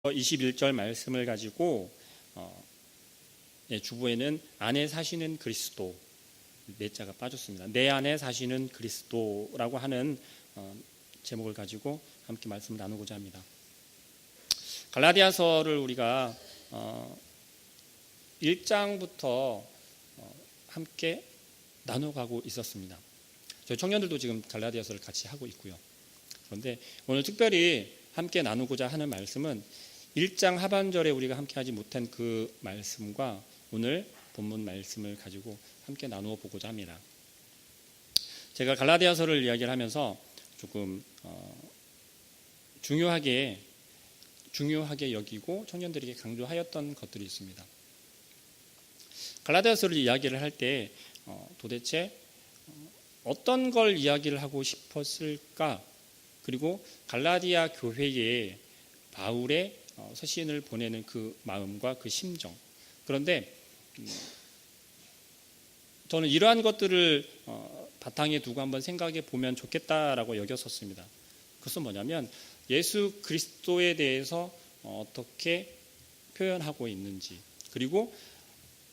21절 말씀을 가지고 주부에는 안에 사시는 그리스도, 네 자가 빠졌습니다. 내 안에 사시는 그리스도라고 하는 제목을 가지고 함께 말씀을 나누고자 합니다. 갈라디아서를 우리가 1장부터 함께 나눠가고 있었습니다. 저희 청년들도 지금 갈라디아서를 같이 하고 있고요. 그런데 오늘 특별히 함께 나누고자 하는 말씀은 1장 하반절에 우리가 함께 하지 못한 그 말씀과 오늘 본문 말씀을 가지고 함께 나누어 보고자 합니다. 제가 갈라디아서를 이야기를 하면서 조금 중요하게 여기고 청년들에게 강조하였던 것들이 있습니다. 갈라디아서를 이야기를 할 때 도대체 어떤 걸 이야기를 하고 싶었을까? 그리고 갈라디아 교회에 바울의 서신을 보내는 그 마음과 그 심정. 그런데 저는 이러한 것들을 바탕에 두고 한번 생각해 보면 좋겠다라고 여겼었습니다. 그것은 뭐냐면 예수 그리스도에 대해서 어떻게 표현하고 있는지, 그리고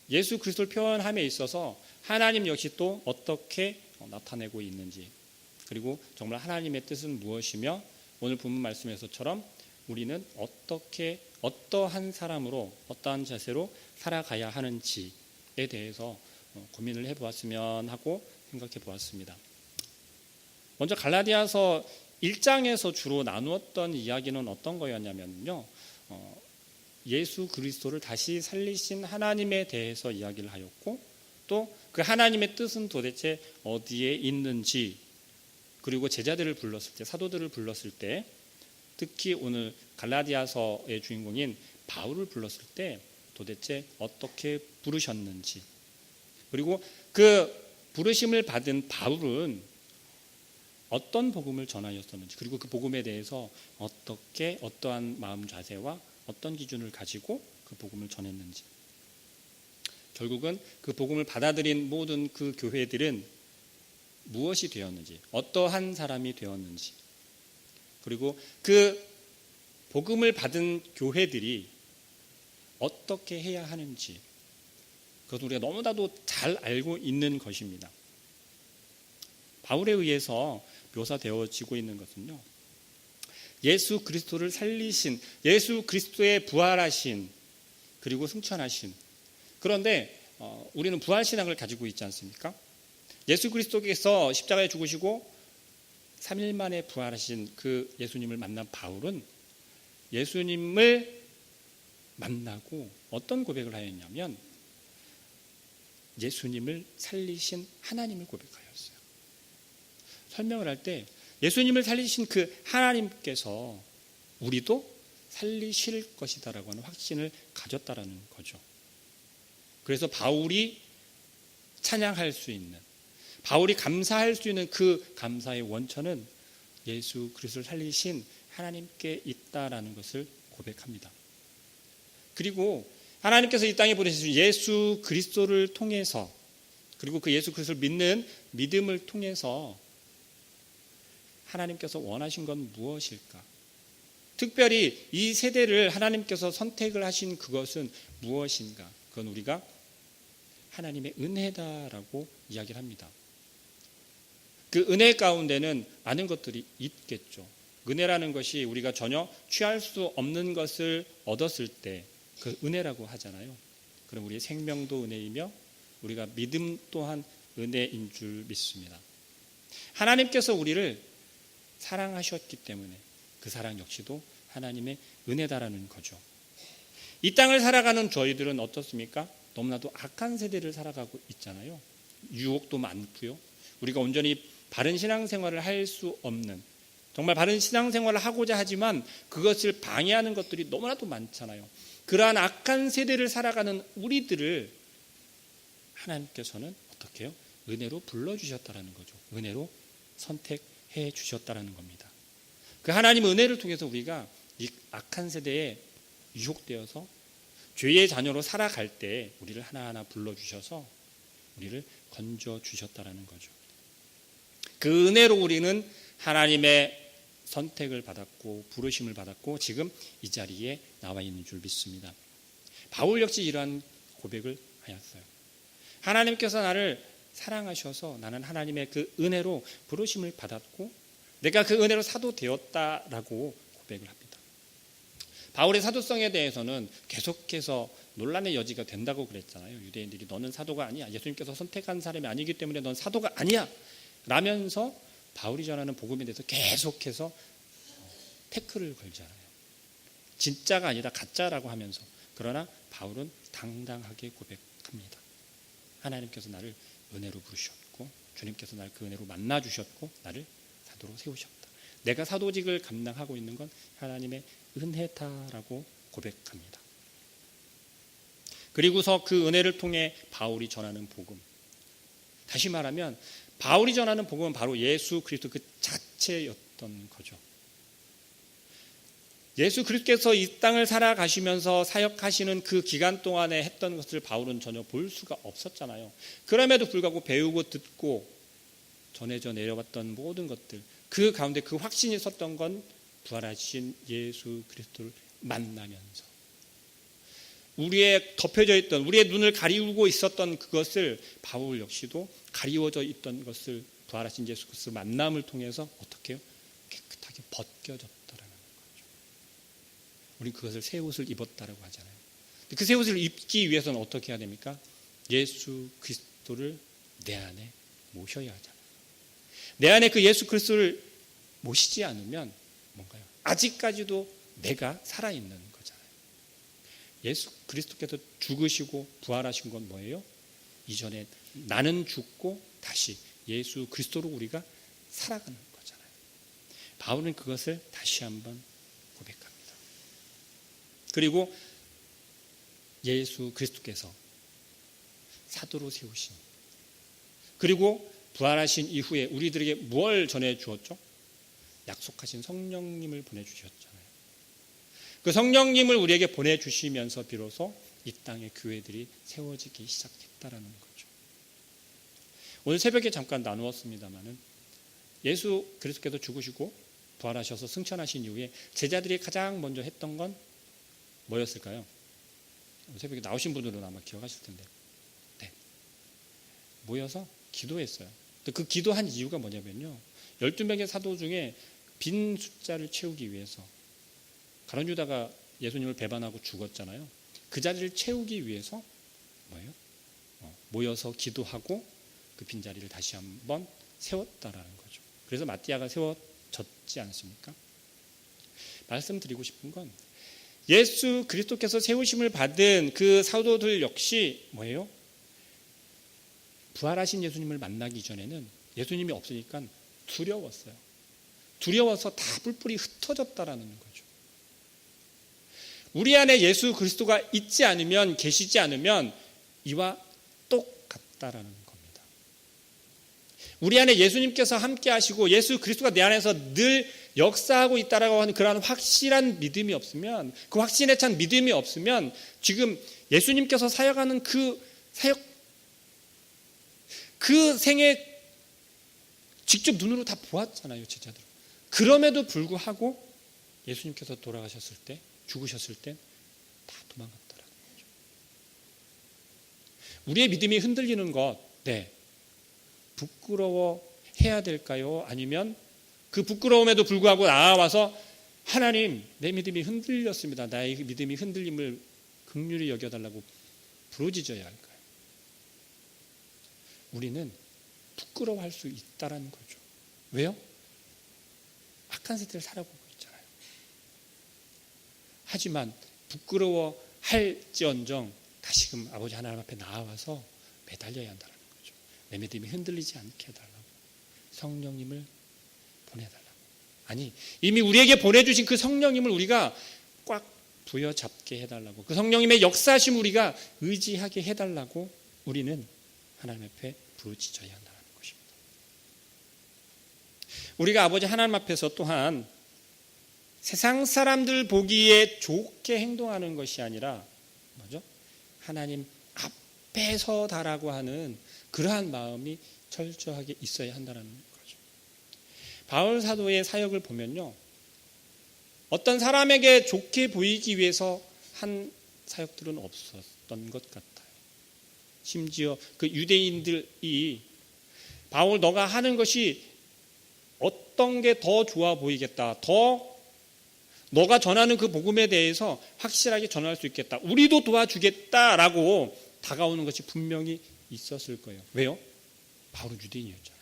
예수 그리스도를 표현함에 있어서 하나님 역시 또 어떻게 나타내고 있는지, 그리고 정말 하나님의 뜻은 무엇이며 오늘 본문 말씀에서처럼 우리는 어떻게 어떠한 사람으로 어떠한 자세로 살아가야 하는지에 대해서 고민을 해보았으면 하고 생각해 보았습니다. 먼저 갈라디아서 1장에서 주로 나누었던 이야기는 어떤 거였냐면요, 예수 그리스도를 다시 살리신 하나님에 대해서 이야기를 하였고, 또 그 하나님의 뜻은 도대체 어디에 있는지, 그리고 제자들을 불렀을 때, 사도들을 불렀을 때, 특히 오늘 갈라디아서의 주인공인 바울을 불렀을 때 도대체 어떻게 부르셨는지, 그리고 그 부르심을 받은 바울은 어떤 복음을 전하였었는지, 그리고 그 복음에 대해서 어떠한 마음 자세와 어떤 기준을 가지고 그 복음을 전했는지, 결국은 그 복음을 받아들인 모든 그 교회들은 무엇이 되었는지, 어떠한 사람이 되었는지, 그리고 그 복음을 받은 교회들이 어떻게 해야 하는지, 그것은 우리가 너무나도 잘 알고 있는 것입니다. 바울에 의해서 묘사되어지고 있는 것은요, 예수 그리스도를 살리신, 예수 그리스도의 부활하신, 그리고 승천하신, 그런데 우리는 부활신앙을 가지고 있지 않습니까? 예수 그리스도께서 십자가에 죽으시고 3일 만에 부활하신 그 예수님을 만난 바울은 예수님을 만나고 어떤 고백을 하였냐면 예수님을 살리신 하나님을 고백하였어요. 설명을 할 때 예수님을 살리신 그 하나님께서 우리도 살리실 것이다라고 하는 확신을 가졌다라는 거죠. 그래서 바울이 찬양할 수 있는, 바울이 감사할 수 있는 그 감사의 원천은 예수 그리스도를 살리신 하나님께 있다라는 것을 고백합니다. 그리고 하나님께서 이 땅에 보내신 예수 그리스도를 통해서, 그리고 그 예수 그리스도를 믿는 믿음을 통해서 하나님께서 원하신 건 무엇일까? 특별히 이 세대를 하나님께서 선택을 하신 그것은 무엇인가? 그건 우리가 하나님의 은혜다라고 이야기를 합니다. 그 은혜 가운데는 많은 것들이 있겠죠. 은혜라는 것이 우리가 전혀 취할 수 없는 것을 얻었을 때 그 은혜라고 하잖아요. 그럼 우리의 생명도 은혜이며 우리가 믿음 또한 은혜인 줄 믿습니다. 하나님께서 우리를 사랑하셨기 때문에 그 사랑 역시도 하나님의 은혜다라는 거죠. 이 땅을 살아가는 저희들은 어떻습니까? 너무나도 악한 세대를 살아가고 있잖아요. 유혹도 많고요. 우리가 온전히 바른 신앙생활을 할 수 없는, 정말 바른 신앙생활을 하고자 하지만 그것을 방해하는 것들이 너무나도 많잖아요. 그러한 악한 세대를 살아가는 우리들을 하나님께서는 어떻게 해요? 은혜로 불러주셨다라는 거죠. 은혜로 선택해 주셨다라는 겁니다. 그 하나님의 은혜를 통해서 우리가 이 악한 세대에 유혹되어서 죄의 자녀로 살아갈 때 우리를 하나하나 불러주셔서 우리를 건져주셨다라는 거죠. 그 은혜로 우리는 하나님의 선택을 받았고 부르심을 받았고 지금 이 자리에 나와 있는 줄 믿습니다. 바울 역시 이러한 고백을 하였어요. 하나님께서 나를 사랑하셔서 나는 하나님의 그 은혜로 부르심을 받았고 내가 그 은혜로 사도 되었다라고 고백을 합니다. 바울의 사도성에 대해서는 계속해서 논란의 여지가 된다고 그랬잖아요. 유대인들이 너는 사도가 아니야. 예수님께서 선택한 사람이 아니기 때문에 넌 사도가 아니야. 라면서 바울이 전하는 복음에 대해서 계속해서 태클을 걸잖아요. 진짜가 아니라 가짜라고 하면서. 그러나 바울은 당당하게 고백합니다. 하나님께서 나를 은혜로 부르셨고 주님께서 나를 그 은혜로 만나주셨고 나를 사도로 세우셨다. 내가 사도직을 감당하고 있는 건 하나님의 은혜다라고 고백합니다. 그리고서 그 은혜를 통해 바울이 전하는 복음, 다시 말하면 바울이 전하는 복음은 바로 예수 그리스도 그 자체였던 거죠. 예수 그리스도께서 이 땅을 살아가시면서 사역하시는 그 기간 동안에 했던 것을 바울은 전혀 볼 수가 없었잖아요. 그럼에도 불구하고 배우고 듣고 전해져 내려왔던 모든 것들, 그 가운데 그 확신이 섰던 건 부활하신 예수 그리스도를 만나면서 우리의 덮여져 있던, 우리의 눈을 가리우고 있었던 그것을 바울 역시도 가리워져 있던 것을 부활하신 예수 그리스도 만남을 통해서 어떻게 해요? 깨끗하게 벗겨졌다라는 거죠. 우리는 그것을 새 옷을 입었다라고 하잖아요. 그 새 옷을 입기 위해서는 어떻게 해야 됩니까? 예수 그리스도를 내 안에 모셔야 하잖아요. 내 안에 그 예수 그리스도를 모시지 않으면 뭔가요? 아직까지도 내가 살아있는 거잖아요. 예수 그리스도께서 죽으시고 부활하신 건 뭐예요? 이전에 나는 죽고 다시 예수 그리스도로 우리가 살아가는 거잖아요. 바울은 그것을 다시 한번 고백합니다. 그리고 예수 그리스도께서 사도로 세우신, 그리고 부활하신 이후에 우리들에게 무엇을 전해 주었죠? 약속하신 성령님을 보내주셨잖아요. 그 성령님을 우리에게 보내주시면서 비로소 이 땅의 교회들이 세워지기 시작했다라는 거죠. 오늘 새벽에 잠깐 나누었습니다마는 예수 그리스도께서 죽으시고 부활하셔서 승천하신 이후에 제자들이 가장 먼저 했던 건 뭐였을까요? 오늘 새벽에 나오신 분들은 아마 기억하실 텐데, 네, 모여서 기도했어요. 그 기도한 이유가 뭐냐면요, 12명의 사도 중에 빈 숫자를 채우기 위해서, 가룟 유다가 예수님을 배반하고 죽었잖아요. 그 자리를 채우기 위해서 뭐예요? 모여서 기도하고 그 빈자리를 다시 한번 세웠다라는 거죠. 그래서 마띠아가 세워졌지 않습니까? 말씀드리고 싶은 건 예수 그리스도께서 세우심을 받은 그 사도들 역시 뭐예요? 부활하신 예수님을 만나기 전에는 예수님이 없으니까 두려웠어요. 두려워서 다 뿔뿔이 흩어졌다라는 거죠. 우리 안에 예수 그리스도가 있지 않으면, 계시지 않으면 이와 똑같다라는 겁니다. 우리 안에 예수님께서 함께 하시고 예수 그리스도가 내 안에서 늘 역사하고 있다라고 하는 그러한 확실한 믿음이 없으면, 그 확신에 찬 믿음이 없으면, 지금 예수님께서 사역하는 그 사역, 그 생애 직접 눈으로 다 보았잖아요, 제자들. 그럼에도 불구하고 예수님께서 돌아가셨을 때, 죽으셨을 때 다 도망갔다라는 거죠. 우리의 믿음이 흔들리는 것, 네, 부끄러워해야 될까요? 아니면 그 부끄러움에도 불구하고 나와서 하나님, 내 믿음이 흔들렸습니다, 나의 믿음이 흔들림을 긍휼히 여겨달라고 부르짖어야 할까요? 우리는 부끄러워할 수 있다라는 거죠. 왜요? 악한 세대를 살아보고 있잖아요. 하지만 부끄러워할지언정 다시금 아버지 하나님 앞에 나와서 매달려야 한다는 거죠. 내 믿음이 흔들리지 않게 해달라고, 성령님을 보내달라고. 아니, 이미 우리에게 보내주신 그 성령님을 우리가 꽉 부여잡게 해달라고, 그 성령님의 역사하심 우리가 의지하게 해달라고 우리는 하나님 앞에 부르짖어야 한다는 것입니다. 우리가 아버지 하나님 앞에서 또한 세상 사람들 보기에 좋게 행동하는 것이 아니라 뭐죠? 하나님 앞에서다라고 하는 그러한 마음이 철저하게 있어야 한다는 거죠. 바울 사도의 사역을 보면요, 어떤 사람에게 좋게 보이기 위해서 한 사역들은 없었던 것 같아요. 심지어 그 유대인들이 바울 너가 하는 것이 어떤 게 더 좋아 보이겠다, 더 너가 전하는 그 복음에 대해서 확실하게 전할 수 있겠다, 우리도 도와주겠다라고 다가오는 것이 분명히 있었을 거예요. 왜요? 바울은 유대인이었잖아요.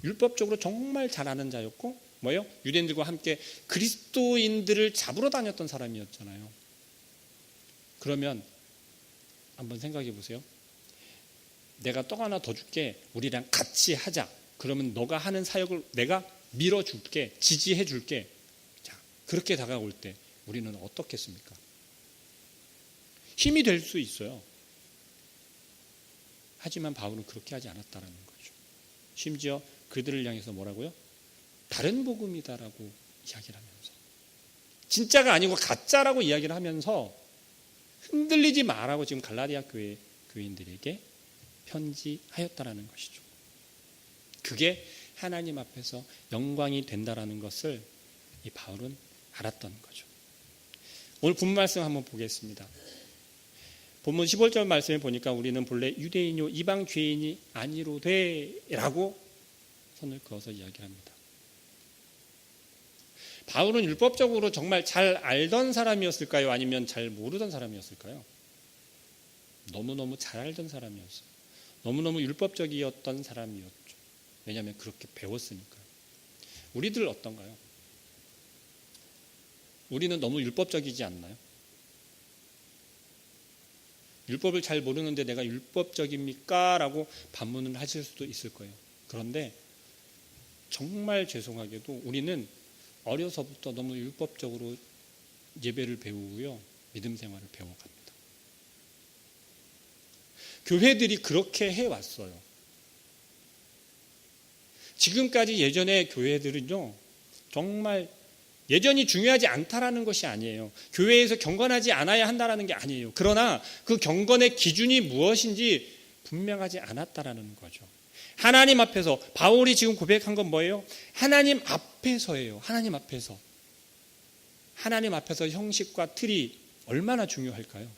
율법적으로 정말 잘하는 자였고 뭐예요? 유대인들과 함께 그리스도인들을 잡으러 다녔던 사람이었잖아요. 그러면 한번 생각해 보세요. 내가 떡 하나 더 줄게, 우리랑 같이 하자. 그러면 너가 하는 사역을 내가 밀어줄게, 지지해줄게. 자, 그렇게 다가올 때 우리는 어떻겠습니까? 힘이 될 수 있어요. 하지만 바울은 그렇게 하지 않았다는 거죠. 심지어 그들을 향해서 뭐라고요? 다른 복음이다라고 이야기를 하면서, 진짜가 아니고 가짜라고 이야기를 하면서 흔들리지 마라고 지금 갈라디아 교회 교인들에게 편지하였다라는 것이죠. 그게 하나님 앞에서 영광이 된다라는 것을 이 바울은 알았던 거죠. 오늘 본문 말씀 한번 보겠습니다. 본문 15절 말씀에 보니까 우리는 본래 유대인요 이방 죄인이 아니로되 라고 선을 그어서 이야기를 합니다. 바울은 율법적으로 정말 잘 알던 사람이었을까요? 아니면 잘 모르던 사람이었을까요? 너무너무 잘 알던 사람이었어요. 너무너무 율법적이었던 사람이었죠. 왜냐하면 그렇게 배웠으니까요. 우리들 어떤가요? 우리는 너무 율법적이지 않나요? 율법을 잘 모르는데 내가 율법적입니까? 라고 반문을 하실 수도 있을 거예요. 그런데 정말 죄송하게도 우리는 어려서부터 너무 율법적으로 예배를 배우고요, 믿음 생활을 배워갑니다. 교회들이 그렇게 해왔어요. 지금까지 예전의 교회들은요, 정말 예전이 중요하지 않다라는 것이 아니에요. 교회에서 경건하지 않아야 한다라는 게 아니에요. 그러나 그 경건의 기준이 무엇인지 분명하지 않았다라는 거죠. 하나님 앞에서, 바울이 지금 고백한 건 뭐예요? 하나님 앞에서예요. 하나님 앞에서. 하나님 앞에서 형식과 틀이 얼마나 중요할까요?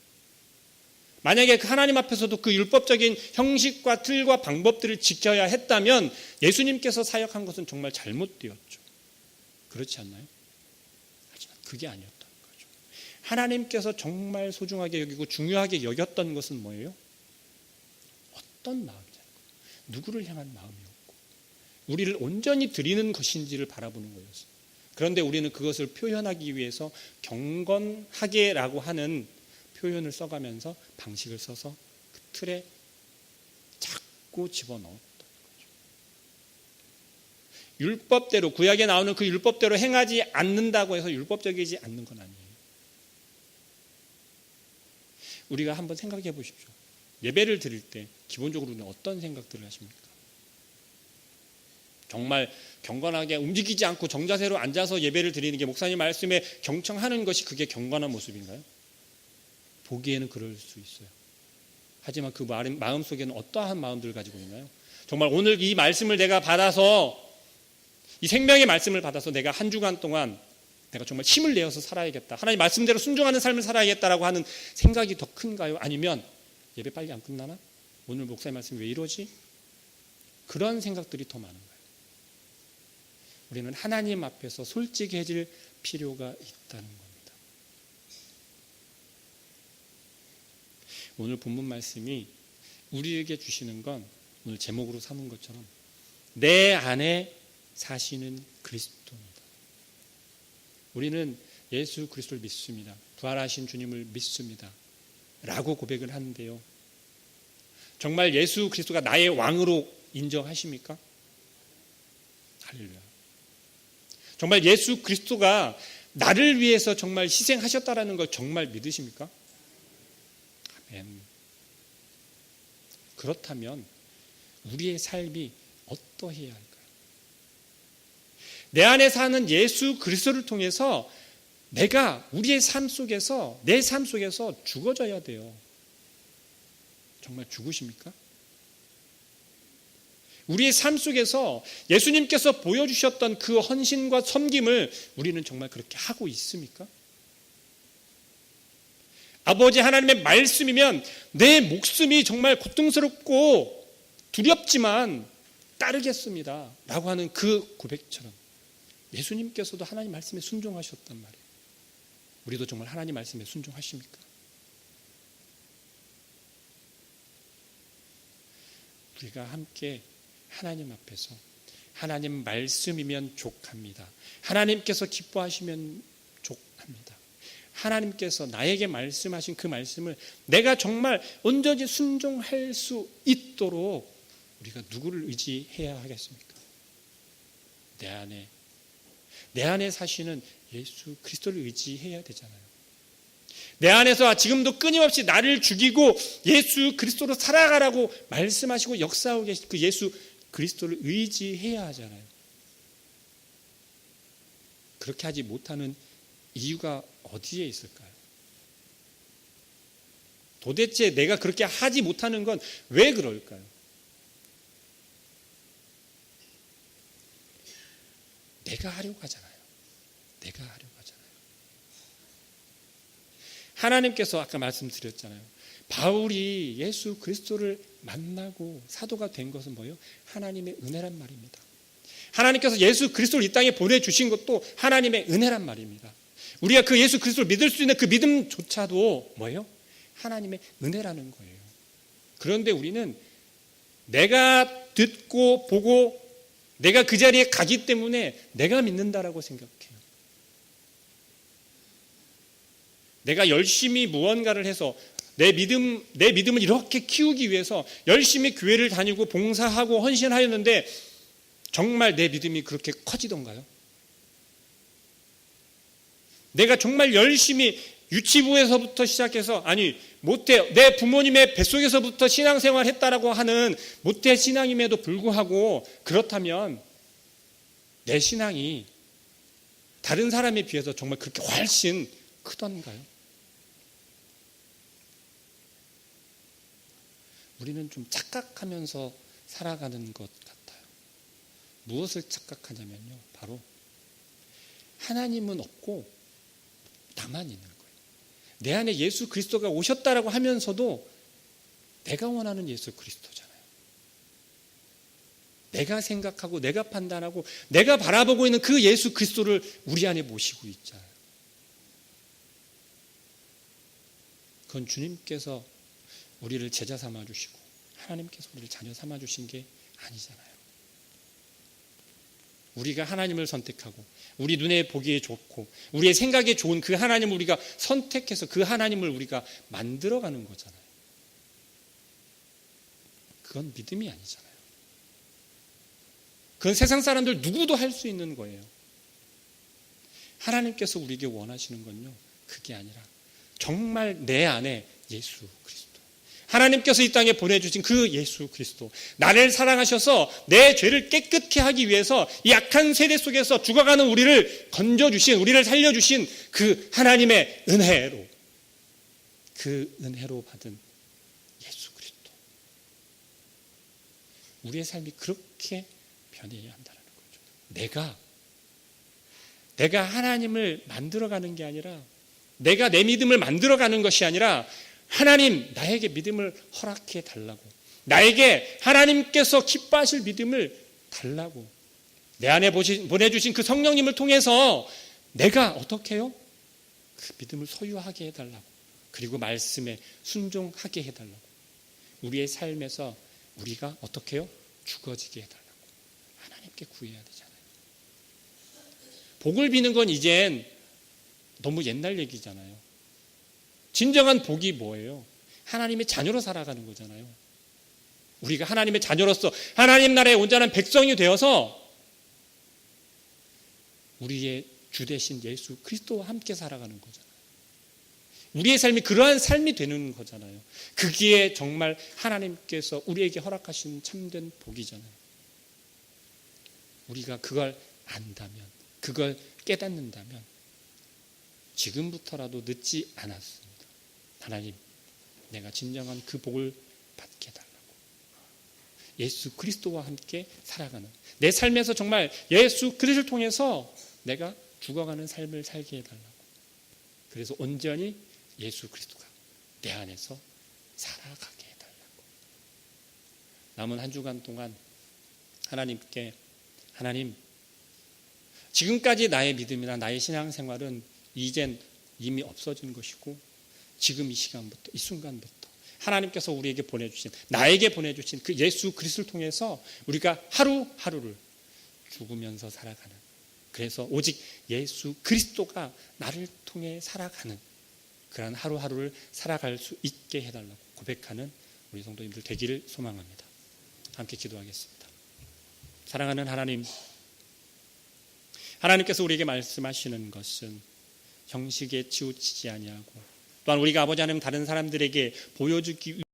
만약에 그 하나님 앞에서도 그 율법적인 형식과 틀과 방법들을 지켜야 했다면 예수님께서 사역한 것은 정말 잘못되었죠. 그렇지 않나요? 하지만 그게 아니었던 거죠. 하나님께서 정말 소중하게 여기고 중요하게 여겼던 것은 뭐예요? 어떤 마음이냐는 거예요. 누구를 향한 마음이었고 우리를 온전히 드리는 것인지를 바라보는 거였어요. 그런데 우리는 그것을 표현하기 위해서 경건하게라고 하는 표현을 써가면서 방식을 써서 그 틀에 자꾸 집어넣었던 거죠. 율법대로, 구약에 나오는 그 율법대로 행하지 않는다고 해서 율법적이지 않는 건 아니에요. 우리가 한번 생각해 보십시오. 예배를 드릴 때 기본적으로는 어떤 생각들을 하십니까? 정말 경건하게 움직이지 않고 정자세로 앉아서 예배를 드리는 게 목사님 말씀에 경청하는 것이 그게 경건한 모습인가요? 보기에는 그럴 수 있어요. 하지만 그 마음 속에는 어떠한 마음들을 가지고 있나요? 정말 오늘 이 말씀을 내가 받아서, 이 생명의 말씀을 받아서 내가 한 주간 동안 내가 정말 힘을 내어서 살아야겠다, 하나님 말씀대로 순종하는 삶을 살아야겠다라고 하는 생각이 더 큰가요? 아니면 예배 빨리 안 끝나나? 오늘 목사님 말씀이 왜 이러지? 그런 생각들이 더 많은 거예요. 우리는 하나님 앞에서 솔직해질 필요가 있다는 겁니다. 오늘 본문 말씀이 우리에게 주시는 건 오늘 제목으로 삼은 것처럼 내 안에 사시는 그리스도입니다. 우리는 예수 그리스도를 믿습니다. 부활하신 주님을 믿습니다. 라고 고백을 하는데요. 정말 예수 그리스도가 나의 왕으로 인정하십니까? 할렐루야. 정말 예수 그리스도가 나를 위해서 정말 희생하셨다라는 걸 정말 믿으십니까? 아멘. 그렇다면 우리의 삶이 어떠해야 할까요? 내 안에 사는 예수 그리스도를 통해서 내가 우리의 삶 속에서, 내 삶 속에서 죽어져야 돼요. 정말 죽으십니까? 우리의 삶 속에서 예수님께서 보여주셨던 그 헌신과 섬김을 우리는 정말 그렇게 하고 있습니까? 아버지 하나님의 말씀이면 내 목숨이 정말 고통스럽고 두렵지만 따르겠습니다 라고 하는 그 고백처럼 예수님께서도 하나님 말씀에 순종하셨단 말이에요. 우리도 정말 하나님 말씀에 순종하십니까? 우리가 함께 하나님 앞에서 하나님 말씀이면 족합니다. 하나님께서 기뻐하시면 족합니다. 하나님께서 나에게 말씀하신 그 말씀을 내가 정말 온전히 순종할 수 있도록 우리가 누구를 의지해야 하겠습니까? 내 안에 사시는 예수 그리스도를 의지해야 되잖아요. 내 안에서 지금도 끊임없이 나를 죽이고 예수 그리스도로 살아가라고 말씀하시고 역사하고 계신 그 예수 그리스도를 의지해야 하잖아요. 그렇게 하지 못하는 이유가 어디에 있을까요? 도대체 내가 그렇게 하지 못하는 건 왜 그럴까요? 내가 하려고 하잖아요. 내가 하려고 하잖아요. 하나님께서 아까 말씀드렸잖아요. 바울이 예수 그리스도를 만나고 사도가 된 것은 뭐예요? 하나님의 은혜란 말입니다. 하나님께서 예수 그리스도를 이 땅에 보내주신 것도 하나님의 은혜란 말입니다. 우리가 그 예수 그리스도를 믿을 수 있는 그 믿음조차도 뭐예요? 하나님의 은혜라는 거예요. 그런데 우리는 내가 듣고 보고 내가 그 자리에 가기 때문에 내가 믿는다라고 생각해요. 내가 열심히 무언가를 해서 내 믿음을 이렇게 키우기 위해서 열심히 교회를 다니고 봉사하고 헌신하였는데 정말 내 믿음이 그렇게 커지던가요? 내가 정말 열심히 유치부에서부터 시작해서 내 부모님의 뱃속에서부터 신앙생활 했다라고 하는 모태 신앙임에도 불구하고 그렇다면 내 신앙이 다른 사람에 비해서 정말 그렇게 훨씬 크던가요? 우리는 좀 착각하면서 살아가는 것 같아요. 무엇을 착각하냐면요. 바로 하나님은 없고 나만 있는 거예요. 내 안에 예수 그리스도가 오셨다라고 하면서도 내가 원하는 예수 그리스도잖아요. 내가 생각하고 내가 판단하고 내가 바라보고 있는 그 예수 그리스도를 우리 안에 모시고 있잖아요. 그건 주님께서 우리를 제자 삼아주시고 하나님께서 우리를 자녀 삼아주신 게 아니잖아요. 우리가 하나님을 선택하고 우리 눈에 보기에 좋고 우리의 생각에 좋은 그 하나님을 우리가 선택해서 그 하나님을 우리가 만들어가는 거잖아요. 그건 믿음이 아니잖아요. 그건 세상 사람들 누구도 할 수 있는 거예요. 하나님께서 우리에게 원하시는 건요, 그게 아니라 정말 내 안에 예수 그리스도, 하나님께서 이 땅에 보내주신 그 예수 그리스도, 나를 사랑하셔서 내 죄를 깨끗게 하기 위해서 이 악한 세대 속에서 죽어가는 우리를 건져주신, 우리를 살려주신 그 하나님의 은혜로, 그 은혜로 받은 예수 그리스도, 우리의 삶이 그렇게 변해야 한다는 거죠. 내가 하나님을 만들어가는 게 아니라, 내가 내 믿음을 만들어가는 것이 아니라 하나님 나에게 믿음을 허락해 달라고, 나에게 하나님께서 기뻐하실 믿음을 달라고, 내 안에 보내주신 그 성령님을 통해서 내가 어떻게 해요? 그 믿음을 소유하게 해달라고, 그리고 말씀에 순종하게 해달라고, 우리의 삶에서 우리가 어떻게 해요? 죽어지게 해달라고 하나님께 구해야 되잖아요. 복을 비는 건 이젠 너무 옛날 얘기잖아요. 진정한 복이 뭐예요? 하나님의 자녀로 살아가는 거잖아요. 우리가 하나님의 자녀로서 하나님 나라의 온전한 백성이 되어서 우리의 주 되신 예수 그리스도와 함께 살아가는 거잖아요. 우리의 삶이 그러한 삶이 되는 거잖아요. 그게 정말 하나님께서 우리에게 허락하신 참된 복이잖아요. 우리가 그걸 안다면, 그걸 깨닫는다면 지금부터라도 늦지 않았습니다. 하나님, 내가 진정한 그 복을 받게 해달라고. 예수 그리스도와 함께 살아가는, 내 삶에서 정말 예수 그리스도를 통해서 내가 죽어가는 삶을 살게 해달라고. 그래서 온전히 예수 그리스도가 내 안에서 살아가게 해달라고. 남은 한 주간 동안 하나님께, 하나님, 지금까지 나의 믿음이나 나의 신앙생활은 이젠 이미 없어진 것이고, 지금 이 시간부터, 이 순간부터 하나님께서 우리에게 보내주신, 나에게 보내주신 그 예수 그리스도를 통해서 우리가 하루하루를 죽으면서 살아가는, 그래서 오직 예수 그리스도가 나를 통해 살아가는 그런 하루하루를 살아갈 수 있게 해달라고 고백하는 우리 성도님들 되기를 소망합니다. 함께 기도하겠습니다. 사랑하는 하나님, 하나님께서 우리에게 말씀하시는 것은 형식에 치우치지 아니하고, 또한 우리가 아버지 하나님 다른 사람들에게 보여주기